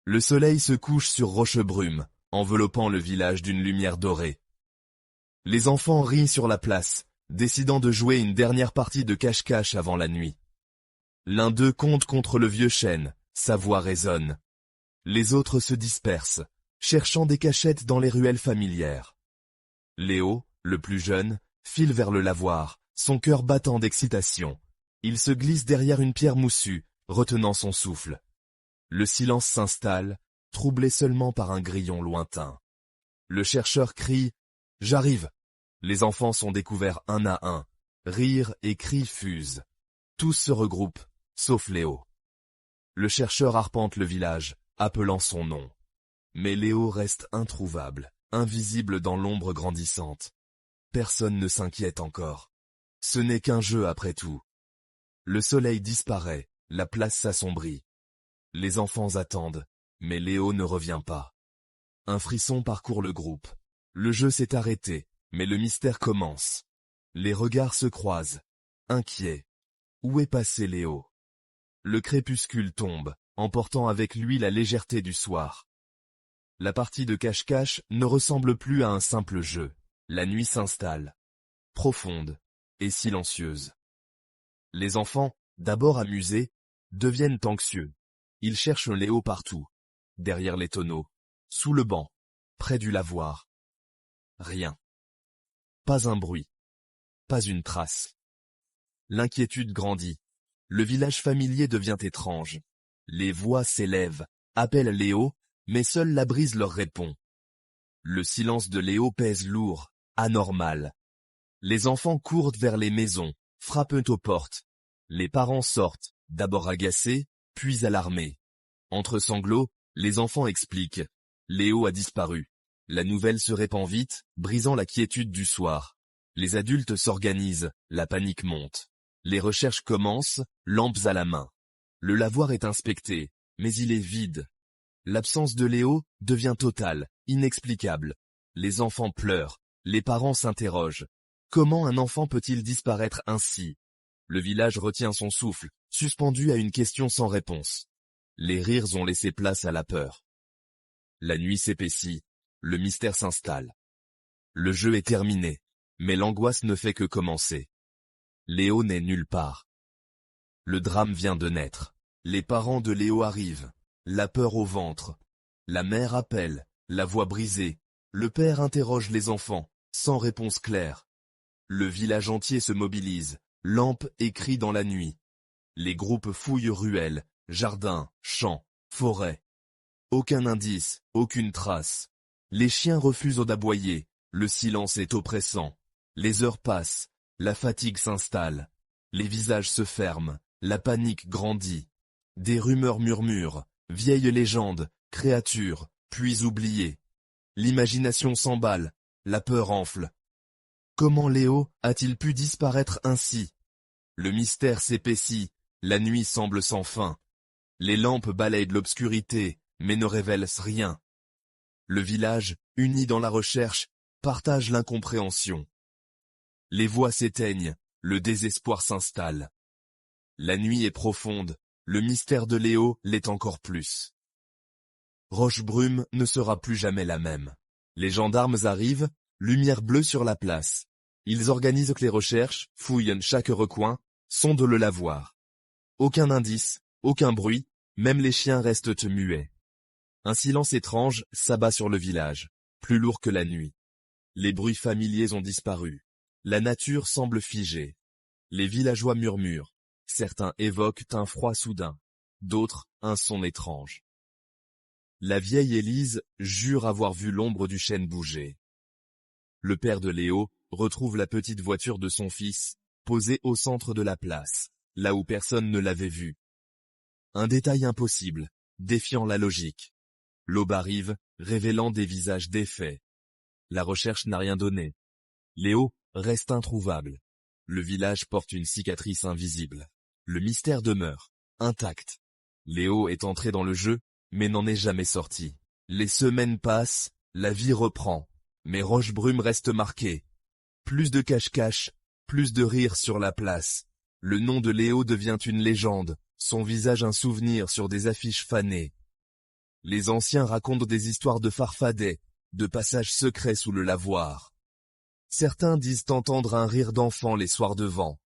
Le soleil se couche sur Rochebrume, enveloppant le village d'une lumière dorée. Les enfants rient sur la place, décidant de jouer une dernière partie de cache-cache avant la nuit. L'un d'eux compte contre le vieux chêne, sa voix résonne. Les autres se dispersent, cherchant des cachettes dans les ruelles familières. Léo, le plus jeune, file vers le lavoir, son cœur battant d'excitation. Il se glisse derrière une pierre moussue, retenant son souffle. Le silence s'installe, troublé seulement par un grillon lointain. Le chercheur crie « J'arrive !» Les enfants sont découverts un à un. Rires et cris fusent. Tous se regroupent, sauf Léo. Le chercheur arpente le village, appelant son nom. Mais Léo reste introuvable, invisible dans l'ombre grandissante. Personne ne s'inquiète encore. Ce n'est qu'un jeu après tout. Le soleil disparaît, la place s'assombrit. Les enfants attendent, mais Léo ne revient pas. Un frisson parcourt le groupe. Le jeu s'est arrêté, mais le mystère commence. Les regards se croisent, inquiets. Où est passé Léo? Le crépuscule tombe, emportant avec lui la légèreté du soir. La partie de cache-cache ne ressemble plus à un simple jeu. La nuit s'installe, profonde et silencieuse. Les enfants, d'abord amusés, deviennent anxieux. Ils cherchent Léo partout, derrière les tonneaux, sous le banc, près du lavoir. Rien. Pas un bruit. Pas une trace. L'inquiétude grandit. Le village familier devient étrange. Les voix s'élèvent, appellent Léo, mais seule la brise leur répond. Le silence de Léo pèse lourd, anormal. Les enfants courent vers les maisons, frappent aux portes. Les parents sortent, d'abord agacés, puis alarmés. Entre sanglots, les enfants expliquent. Léo a disparu. La nouvelle se répand vite, brisant la quiétude du soir. Les adultes s'organisent, la panique monte. Les recherches commencent, lampes à la main. Le lavoir est inspecté, mais il est vide. L'absence de Léo devient totale, inexplicable. Les enfants pleurent, les parents s'interrogent. Comment un enfant peut-il disparaître ainsi? Le village retient son souffle, suspendu à une question sans réponse. Les rires ont laissé place à la peur. La nuit s'épaissit, le mystère s'installe. Le jeu est terminé, mais l'angoisse ne fait que commencer. Léo n'est nulle part. Le drame vient de naître. Les parents de Léo arrivent, la peur au ventre. La mère appelle, la voix brisée. Le père interroge les enfants, sans réponse claire. Le village entier se mobilise, lampes et cris dans la nuit. Les groupes fouillent ruelles, jardins, champs, forêts. Aucun indice, aucune trace. Les chiens refusent d'aboyer, le silence est oppressant. Les heures passent, la fatigue s'installe. Les visages se ferment, la panique grandit. Des rumeurs murmurent, vieilles légendes, créatures, puis oubliées. L'imagination s'emballe, la peur enfle. Comment Léo a-t-il pu disparaître ainsi? Le mystère s'épaissit, la nuit semble sans fin. Les lampes balayent de l'obscurité, mais ne révèlent rien. Le village, uni dans la recherche, partage l'incompréhension. Les voix s'éteignent, le désespoir s'installe. La nuit est profonde, le mystère de Léo l'est encore plus. Rochebrume ne sera plus jamais la même. Les gendarmes arrivent, lumière bleue sur la place. Ils organisent les recherches, fouillent chaque recoin, sondent le lavoir. Aucun indice, aucun bruit, même les chiens restent muets. Un silence étrange s'abat sur le village, plus lourd que la nuit. Les bruits familiers ont disparu. La nature semble figée. Les villageois murmurent. Certains évoquent un froid soudain, d'autres un son étrange. La vieille Élise jure avoir vu l'ombre du chêne bouger. Le père de Léo retrouve la petite voiture de son fils, posée au centre de la place, là où personne ne l'avait vue. Un détail impossible, défiant la logique. L'aube arrive, révélant des visages défaits. La recherche n'a rien donné. Léo reste introuvable. Le village porte une cicatrice invisible. Le mystère demeure, intact. Léo est entré dans le jeu, mais n'en est jamais sorti. Les semaines passent, la vie reprend, mais Rochebrume reste marquée. Plus de cache-cache, plus de rires sur la place. Le nom de Léo devient une légende, son visage un souvenir sur des affiches fanées. Les anciens racontent des histoires de farfadets, de passages secrets sous le lavoir. Certains disent entendre un rire d'enfant les soirs de vent.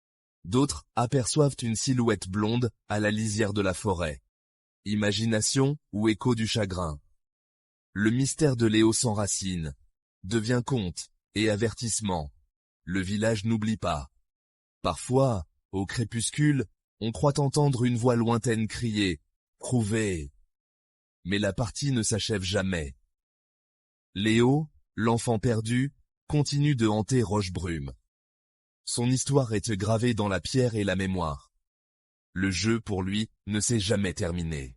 D'autres aperçoivent une silhouette blonde à la lisière de la forêt. Imagination ou écho du chagrin. Le mystère de Léo s'enracine, devient conte et avertissement. Le village n'oublie pas. Parfois, au crépuscule, on croit entendre une voix lointaine crier « Prouvez !» Mais la partie ne s'achève jamais. Léo, l'enfant perdu, continue de hanter Rochebrume. Son histoire est gravée dans la pierre et la mémoire. Le jeu, pour lui, ne s'est jamais terminé.